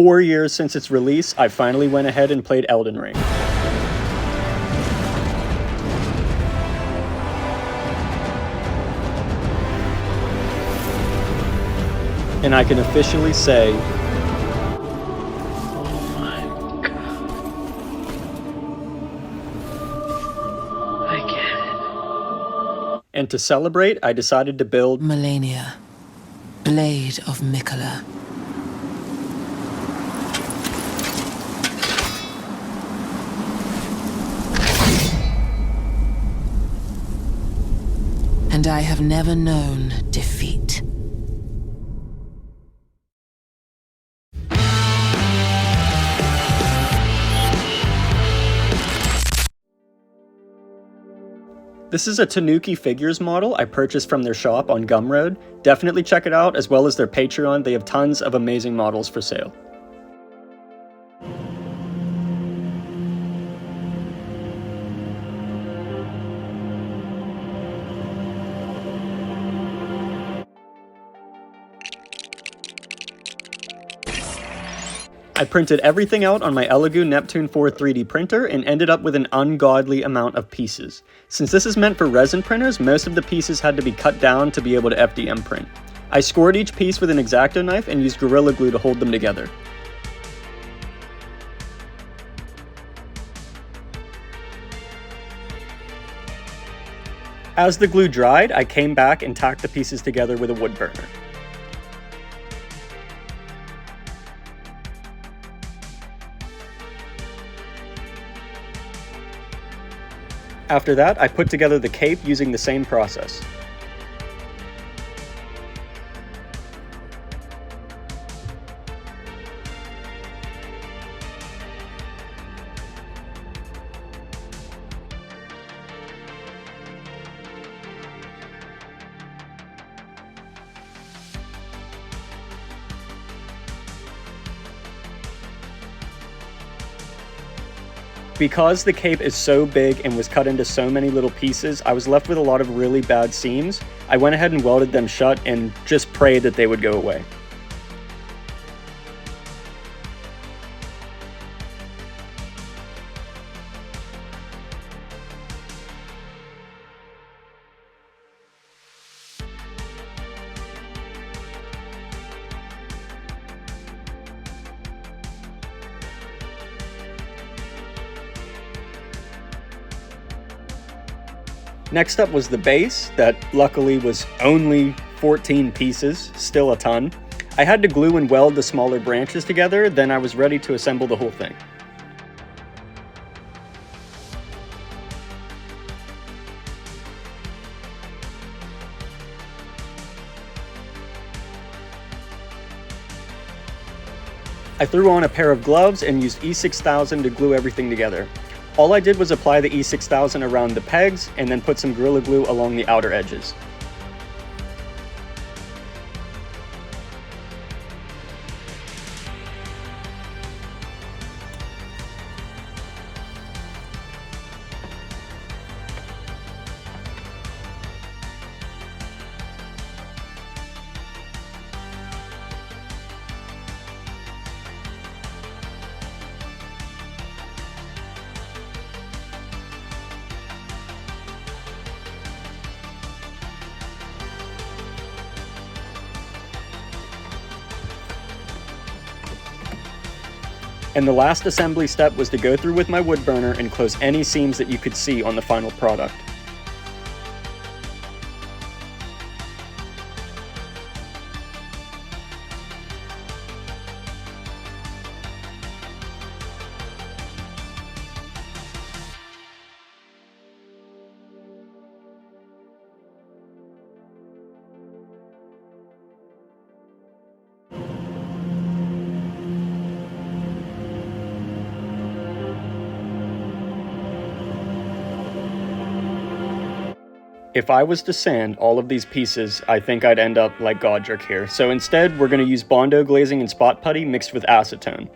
4 years since its release, I finally went ahead and played Elden Ring. And I can officially say, oh my god. I get it. And to celebrate, I decided to build Melania, Blade of Mikola. And I have never known defeat. This is a Tanuki Figures model I purchased from their shop on Gumroad. Definitely check it out, as well as their Patreon. They have tons of amazing models for sale. I printed everything out on my Elegoo Neptune 4 3D printer and ended up with an ungodly amount of pieces. Since this is meant for resin printers, most of the pieces had to be cut down to be able to FDM print. I scored each piece with an X-Acto knife and used Gorilla Glue to hold them together. As the glue dried, I came back and tacked the pieces together with a wood burner. After that, I put together the cape using the same process. Because the cape is so big and was cut into so many little pieces, I was left with a lot of really bad seams. I went ahead and welded them shut and just prayed that they would go away. Next up was the base, that luckily was only 14 pieces, still a ton. I had to glue and weld the smaller branches together, then I was ready to assemble the whole thing. I threw on a pair of gloves and used E6000 to glue everything together. All I did was apply the E6000 around the pegs and then put some Gorilla Glue along the outer edges. And the last assembly step was to go through with my wood burner and close any seams that you could see on the final product. If I was to sand all of these pieces, I think I'd end up like Godric here. So instead, we're going to use Bondo glazing and spot putty mixed with acetone.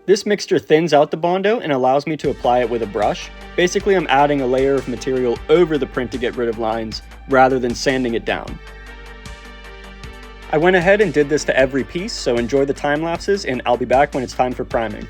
This mixture thins out the Bondo and allows me to apply it with a brush. Basically, I'm adding a layer of material over the print to get rid of lines, rather than sanding it down. I went ahead and did this to every piece, so enjoy the time lapses and I'll be back when it's time for priming.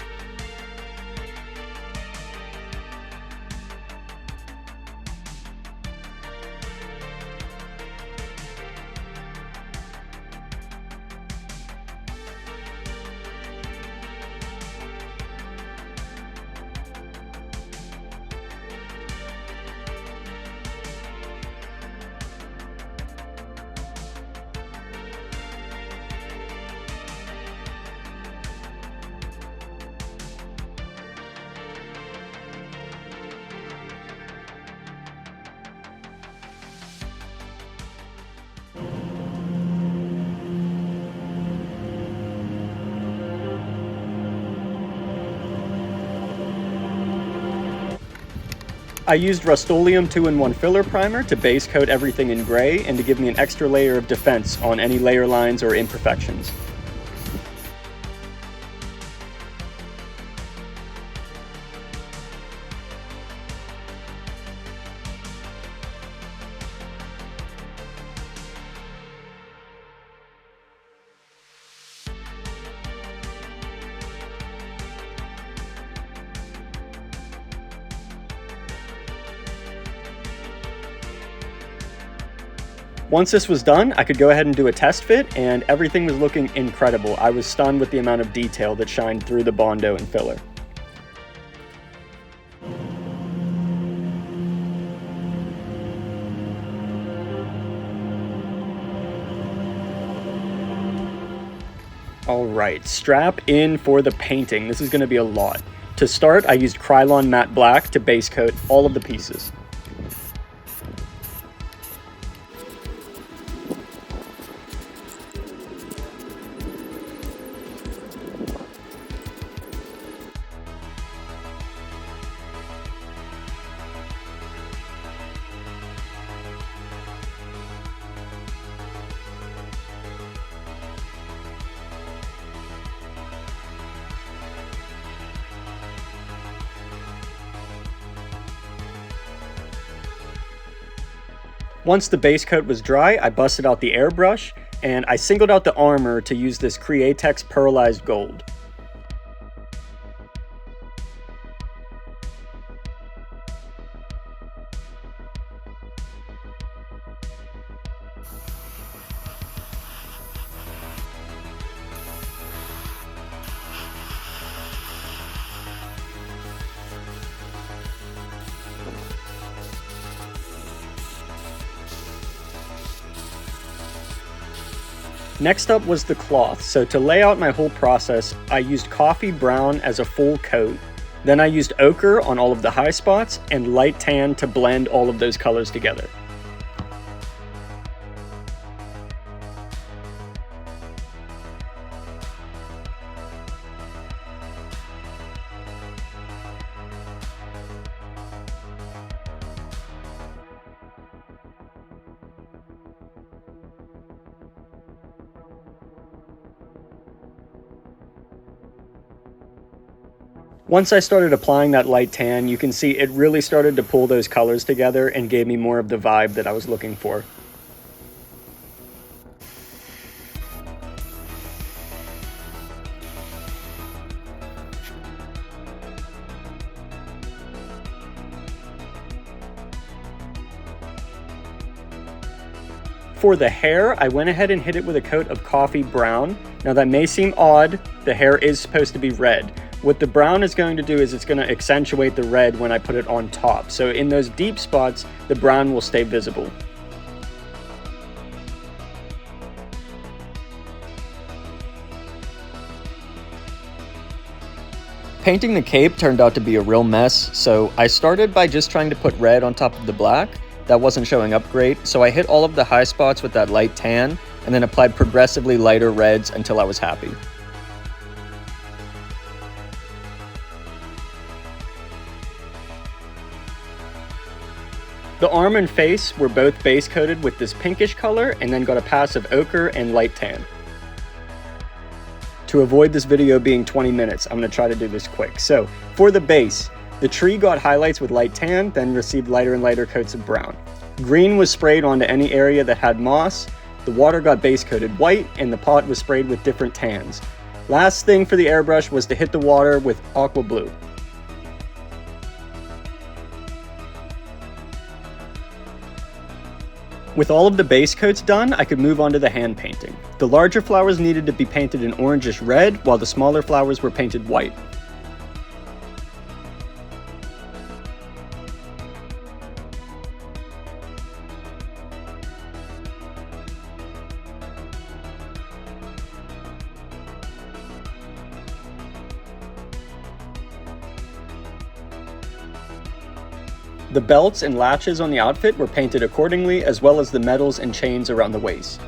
I used Rust-Oleum 2-in-1 filler primer to base coat everything in gray and to give me an extra layer of defense on any layer lines or imperfections. Once this was done, I could go ahead and do a test fit, and everything was looking incredible. I was stunned with the amount of detail that shined through the Bondo and filler. Alright, strap in for the painting. This is going to be a lot. To start, I used Krylon Matte Black to base coat all of the pieces. Once the base coat was dry, I busted out the airbrush, and I singled out the armor to use this Createx Pearlized Gold. Next up was the cloth, so to lay out my whole process, I used coffee brown as a full coat. Then I used ochre on all of the high spots and light tan to blend all of those colors together. Once I started applying that light tan, you can see it really started to pull those colors together and gave me more of the vibe that I was looking for. For the hair, I went ahead and hit it with a coat of coffee brown. Now that may seem odd, the hair is supposed to be red. What the brown is going to do is it's going to accentuate the red when I put it on top. So in those deep spots, the brown will stay visible. Painting the cape turned out to be a real mess, so I started by just trying to put red on top of the black. That wasn't showing up great, so I hit all of the high spots with that light tan, and then applied progressively lighter reds until I was happy. The arm and face were both base coated with this pinkish color and then got a pass of ochre and light tan. To avoid this video being 20 minutes, I'm going to try to do this quick. So, for the base, the tree got highlights with light tan, then received lighter and lighter coats of brown. Green was sprayed onto any area that had moss, the water got base coated white, and the pot was sprayed with different tans. Last thing for the airbrush was to hit the water with aqua blue. With all of the base coats done, I could move on to the hand painting. The larger flowers needed to be painted in orangish red, while the smaller flowers were painted white. The belts and latches on the outfit were painted accordingly, as well as the medals and chains around the waist.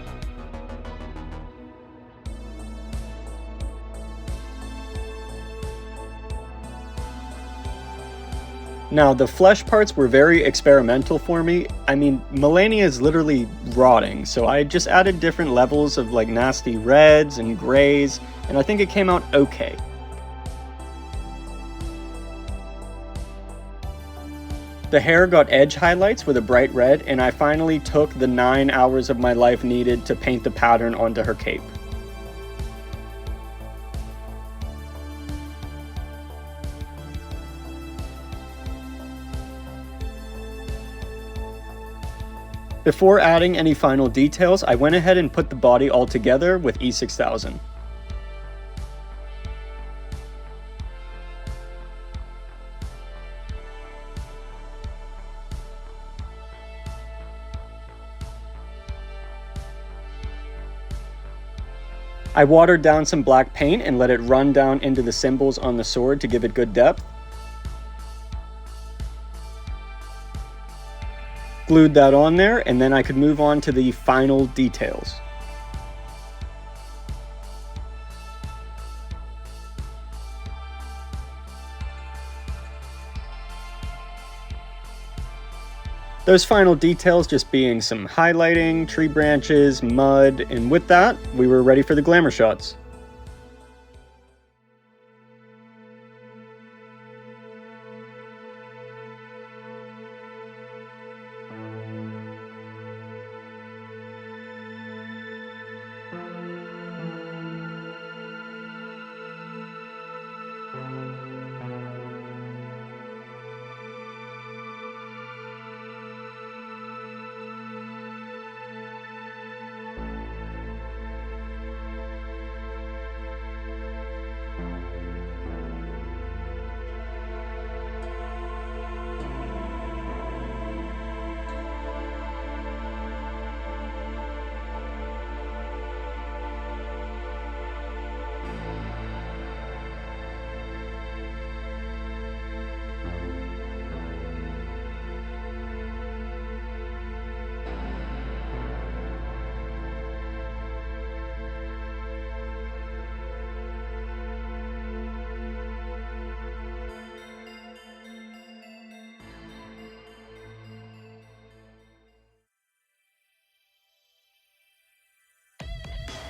Now, the flesh parts were very experimental for me. I mean, Melania is literally rotting, so I just added different levels of like nasty reds and grays, and I think it came out okay. The hair got edge highlights with a bright red, and I finally took the 9 hours of my life needed to paint the pattern onto her cape. Before adding any final details, I went ahead and put the body all together with E6000. I watered down some black paint and let it run down into the symbols on the sword to give it good depth. Glued that on there, and then I could move on to the final details. Those final details just being some highlighting, tree branches, mud, and with that, we were ready for the glamour shots.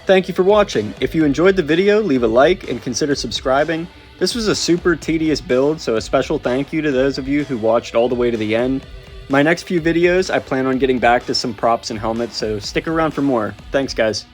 Thank you for watching. If you enjoyed the video, leave a like and consider subscribing. This was a super tedious build, so a special thank you to those of you who watched all the way to the end. My next few videos, I plan on getting back to some props and helmets, so stick around for more. Thanks, guys.